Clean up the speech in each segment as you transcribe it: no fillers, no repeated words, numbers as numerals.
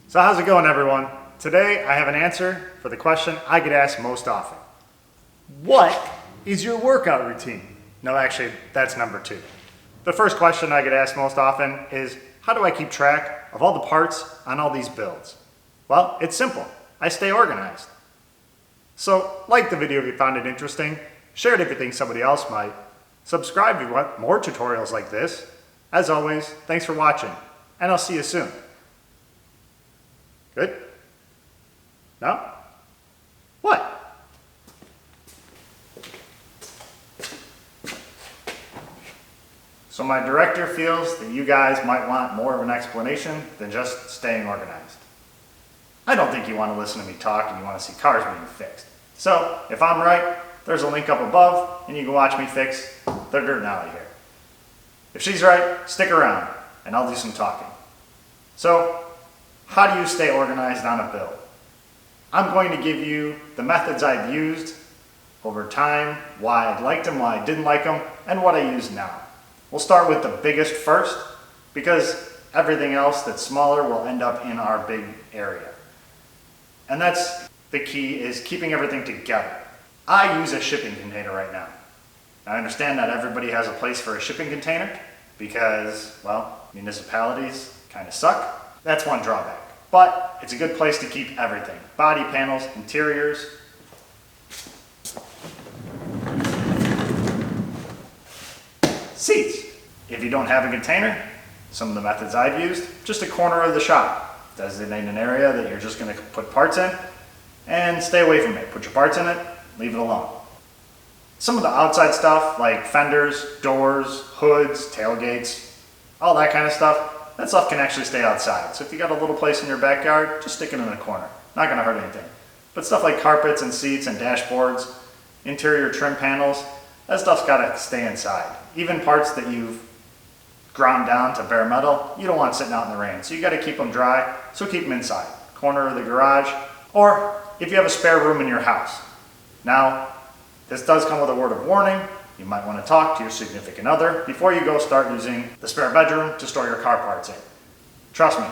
So how's it going, everyone? Today I have an answer for the question I get asked most often. What is your workout routine? No, actually, that's number 2. The first question I get asked most often is, how do I keep track of all the parts on all these builds? Well, it's simple. I stay organized. So, like the video if you found it interesting, share it if you think somebody else might, subscribe if you want more tutorials like this. As always, thanks for watching, and I'll see you soon. Good? No? What? So my director feels that you guys might want more of an explanation than just staying organized. I don't think you want to listen to me talk and you want to see cars being fixed. So, if I'm right, there's a link up above and you can watch me fix the dirt alley here. If she's right, stick around and I'll do some talking. So, how do you stay organized on a build? I'm going to give you the methods I've used over time, why I liked them, why I didn't like them, and what I use now. We'll start with the biggest first, because everything else that's smaller will end up in our big area. And that's the key, is keeping everything together. I use a shipping container right now. I understand that everybody has a place for a shipping container because, well, municipalities kind of suck. That's one drawback. But it's a good place to keep everything. Body panels, interiors. Seats. If you don't have a container, some of the methods I've used, just a corner of the shop. Designate an area that you're just going to put parts in and stay away from it. Put your parts in it, leave it alone. Some of the outside stuff like fenders, doors, hoods, tailgates, all that kind of stuff, that stuff can actually stay outside. So if you got a little place in your backyard, just stick it in a corner. Not going to hurt anything. But stuff like carpets and seats and dashboards, interior trim panels, that stuff's got to stay inside. Even parts that you've ground down to bare metal, you don't want sitting out in the rain. So you got to keep them dry, so keep them inside. Corner of the garage, or if you have a spare room in your house. Now, this does come with a word of warning. You might want to talk to your significant other before you go start using the spare bedroom to store your car parts in. Trust me,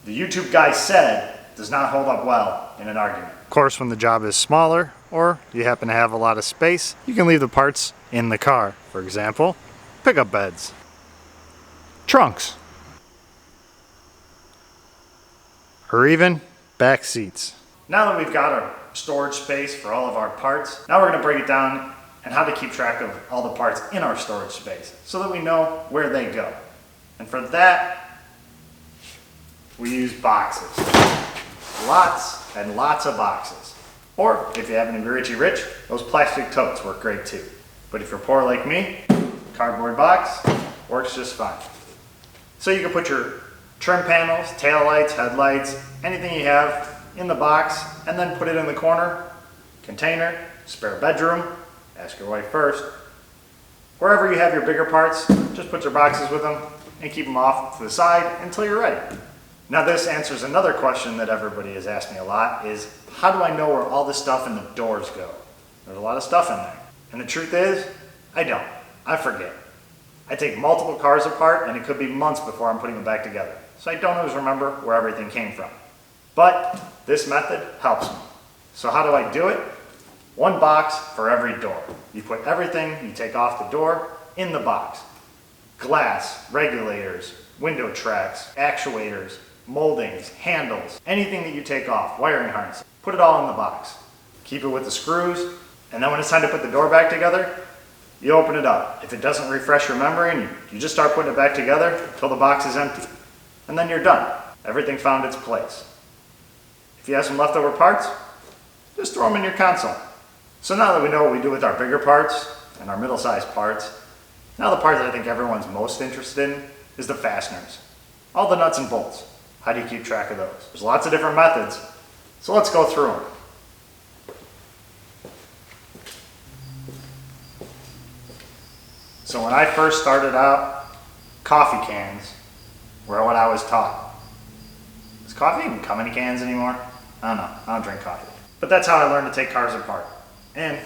the YouTube guy said does not hold up well in an argument. Of course, when the job is smaller or you happen to have a lot of space, you can leave the parts in the car. For example, pickup beds, trunks, or even back seats. Now that we've got our storage space for all of our parts, now we're going to break it down and how to keep track of all the parts in our storage space so that we know where they go. And for that, we use boxes. Lots and lots of boxes. Or if you happen to be Richie Rich, those plastic totes work great too. But if you're poor like me, cardboard box works just fine. So you can put your trim panels, tail lights, headlights, anything you have in the box, and then put it in the corner, container, spare bedroom. Ask your wife first. Wherever you have your bigger parts, just put your boxes with them and keep them off to the side until you're ready. Now this answers another question that everybody has asked me a lot, is how do I know where all the stuff in the doors go? There's a lot of stuff in there. And the truth is, I don't. I forget. I take multiple cars apart and it could be months before I'm putting them back together. So I don't always remember where everything came from. But this method helps me. So how do I do it? One box for every door. You put everything you take off the door in the box. Glass, regulators, window tracks, actuators, moldings, handles, anything that you take off, wiring harness. Put it all in the box. Keep it with the screws, and then when it's time to put the door back together, you open it up. If it doesn't refresh your memory, you just start putting it back together until the box is empty. And then you're done. Everything found its place. If you have some leftover parts, just throw them in your console. So now that we know what we do with our bigger parts and our middle-sized parts, now the part that I think everyone's most interested in is the fasteners. All the nuts and bolts. How do you keep track of those? There's lots of different methods, so let's go through them. So when I first started out, coffee cans were what I was taught. Does coffee even come in cans anymore? I don't know. I don't drink coffee. But that's how I learned to take cars apart. And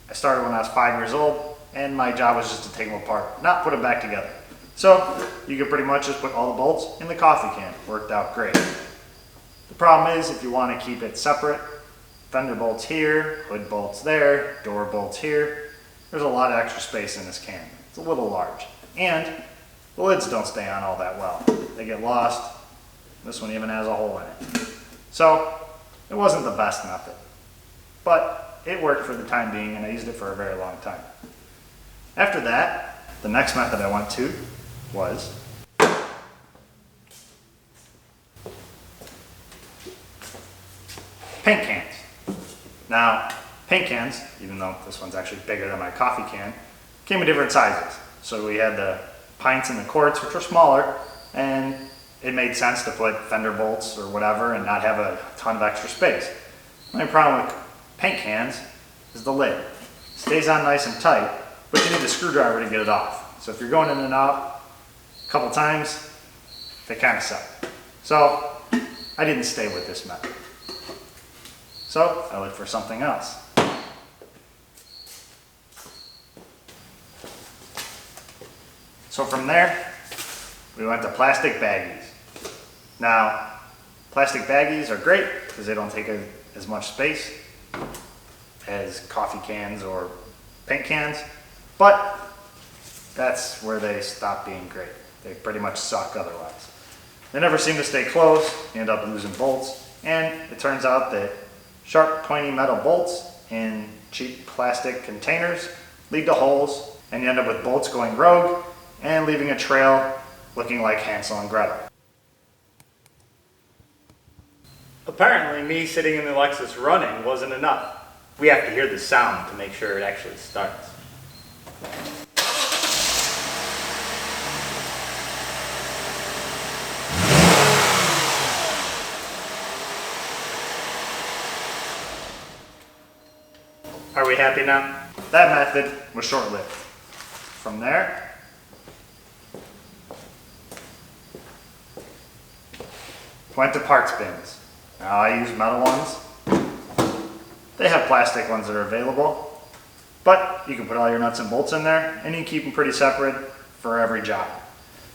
I started when I was 5 years old, and my job was just to take them apart, not put them back together. So you could pretty much just put all the bolts in the coffee can. Worked out great. The problem is if you want to keep it separate, fender bolts here, hood bolts there, door bolts here, there's a lot of extra space in this can. It's a little large. And the lids don't stay on all that well. They get lost. This one even has a hole in it. So it wasn't the best method, but it worked for the time being and I used it for a very long time. After that, the next method I went to was paint cans. Now, paint cans, even though this one's actually bigger than my coffee can, came in different sizes. So we had the pints and the quarts, which were smaller, and it made sense to put fender bolts or whatever and not have a ton of extra space. My problem with paint cans is the lid. It stays on nice and tight, but you need a screwdriver to get it off. So if you're going in and out a couple times, they kind of suck. So I didn't stay with this method. So I looked for something else. So from there, we went to plastic baggies. Now, plastic baggies are great because they don't take as much space as coffee cans or paint cans, but that's where they stop being great. They pretty much suck otherwise. They never seem to stay close, you end up losing bolts, and it turns out that sharp, pointy metal bolts in cheap plastic containers lead to holes, and you end up with bolts going rogue and leaving a trail looking like Hansel and Gretel. Apparently, me sitting in the Lexus running wasn't enough. We have to hear the sound to make sure it actually starts. Are we happy now? That method was short-lived. From there, went to parts bins. Now I use metal ones. They have plastic ones that are available, but you can put all your nuts and bolts in there and you can keep them pretty separate for every job.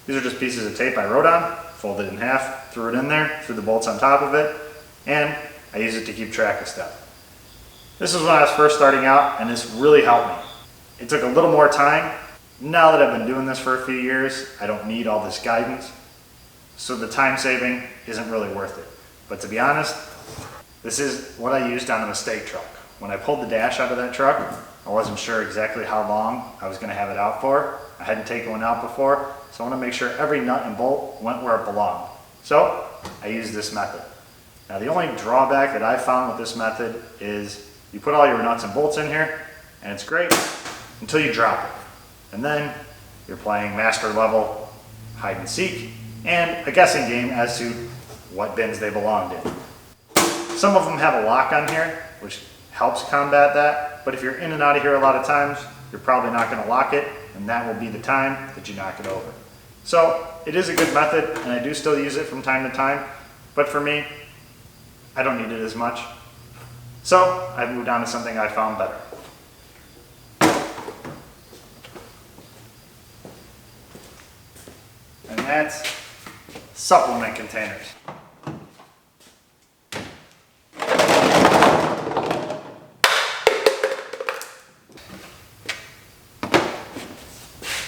These are just pieces of tape I wrote on, folded in half, threw it in there, threw the bolts on top of it, and I use it to keep track of stuff. This is when I was first starting out and this really helped me. It took a little more time. Now that I've been doing this for a few years, I don't need all this guidance, so the time saving isn't really worth it. But to be honest, this is what I used on a mistake truck. When I pulled the dash out of that truck, I wasn't sure exactly how long I was going to have it out for. I hadn't taken one out before, so I want to make sure every nut and bolt went where it belonged. So I used this method. Now the only drawback that I found with this method is you put all your nuts and bolts in here, and it's great until you drop it. And then you're playing master level hide and seek and a guessing game as to what bins they belonged in. Some of them have a lock on here, which helps combat that, but if you're in and out of here a lot of times, you're probably not going to lock it, and that will be the time that you knock it over. So it is a good method, and I do still use it from time to time, but for me, I don't need it as much. So I've moved on to something I found better. And that's supplement containers.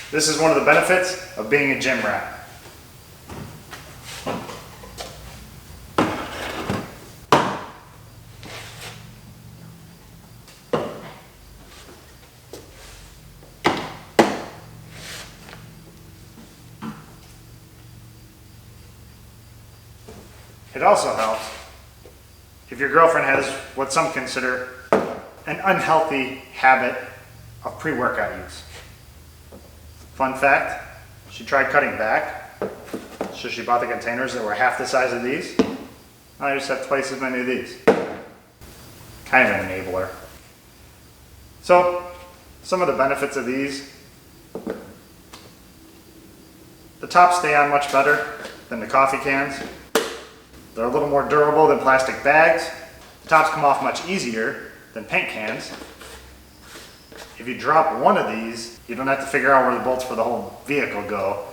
This is one of the benefits of being a gym rat. It also helps if your girlfriend has what some consider an unhealthy habit of pre-workout use. Fun fact, she tried cutting back, so she bought the containers that were half the size of these. I just have twice as many of these. Kind of an enabler. So, some of the benefits of these. The tops stay on much better than the coffee cans. They're a little more durable than plastic bags. The tops come off much easier than paint cans. If you drop one of these, you don't have to figure out where the bolts for the whole vehicle go,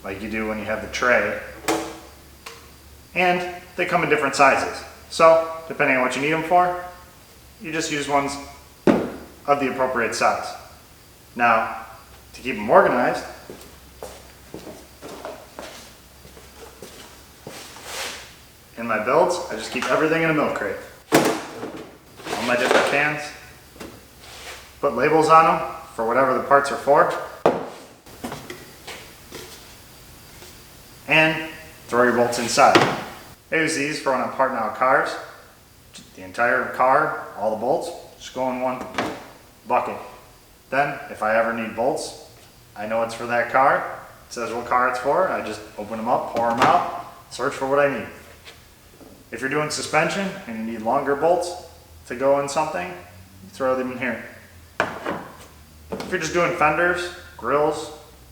like you do when you have the tray. And they come in different sizes. So depending on what you need them for, you just use ones of the appropriate size. Now, to keep them organized, in my builds, I just keep everything in a milk crate. All my different cans, put labels on them for whatever the parts are for, and throw your bolts inside. I use these for when I'm parting out cars. The entire car, all the bolts, just go in one bucket. Then, if I ever need bolts, I know it's for that car. It says what car it's for. I just open them up, pour them out, search for what I need. If you're doing suspension and you need longer bolts to go in something, you throw them in here. If you're just doing fenders, grills,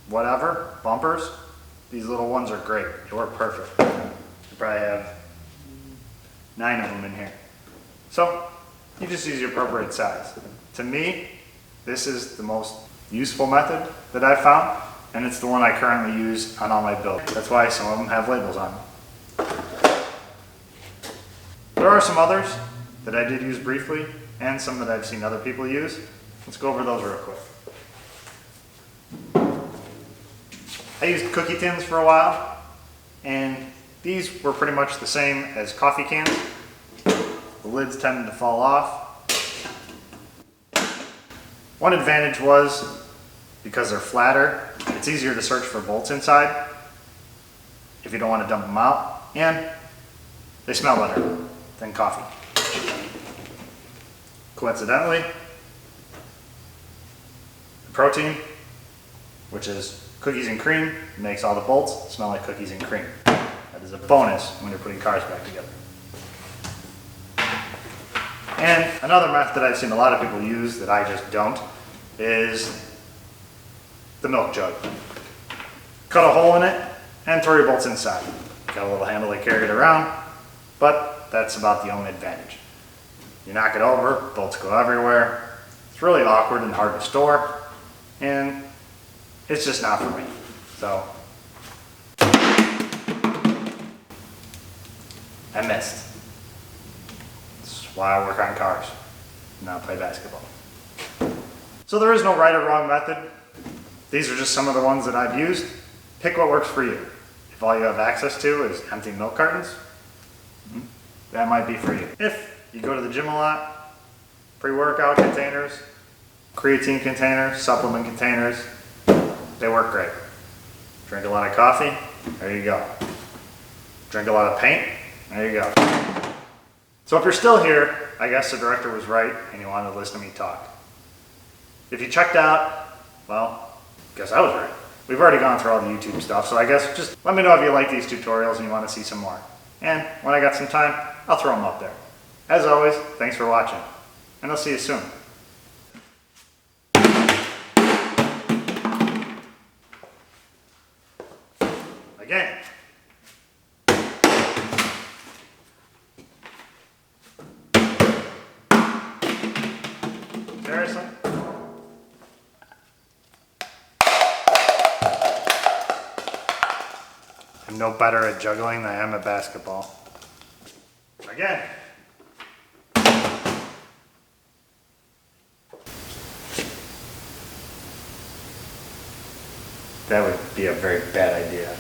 whatever, bumpers, these little ones are great. They work perfect. You probably have 9 of them in here. So you just use your appropriate size. To me, this is the most useful method that I've found, and it's the one I currently use on all my builds. That's why some of them have labels on them. There are some others that I did use briefly, and some that I've seen other people use. Let's go over those real quick. I used cookie tins for a while, and these were pretty much the same as coffee cans. The lids tended to fall off. One advantage was, because they're flatter, it's easier to search for bolts inside if you don't want to dump them out, and they smell better than coffee. Coincidentally, the protein, which is cookies and cream, makes all the bolts smell like cookies and cream. That is a bonus when you're putting cars back together. And another method I've seen a lot of people use that I just don't is the milk jug. Cut a hole in it and throw your bolts inside. Got a little handle to carry it around, but that's about the only advantage. You knock it over, bolts go everywhere. It's really awkward and hard to store, and it's just not for me. So, I missed. That's why I work on cars, not play basketball. So there is no right or wrong method. These are just some of the ones that I've used. Pick what works for you. If all you have access to is empty milk cartons, that might be for you. If you go to the gym a lot, pre-workout containers, creatine containers, supplement containers, they work great. Drink a lot of coffee, there you go. Drink a lot of paint, there you go. So if you're still here, I guess the director was right and you wanted to listen to me talk. If you checked out, well, guess I was right. We've already gone through all the YouTube stuff, so I guess just let me know if you like these tutorials and you want to see some more. And when I got some time, I'll throw them up there. As always, thanks for watching, and I'll see you soon. Again. Seriously? I'm no better at juggling than I am at basketball. Again. That would be a very bad idea.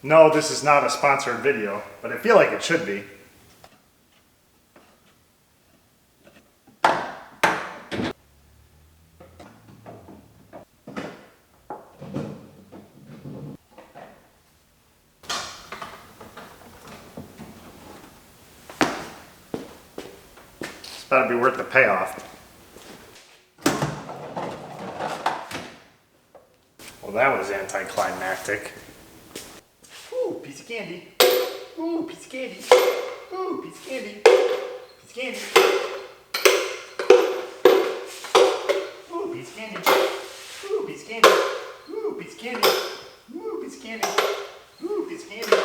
No, this is not a sponsored video, but I feel like it should be. It's better be worth the payoff. Well, that was anticlimactic. Ooh, piece of candy. Ooh, piece of candy. Ooh, piece of candy. Piece of candy. Ooh, piece of candy. Ooh, piece of candy. Ooh, piece of candy. Ooh, piece of candy. Ooh, piece of candy.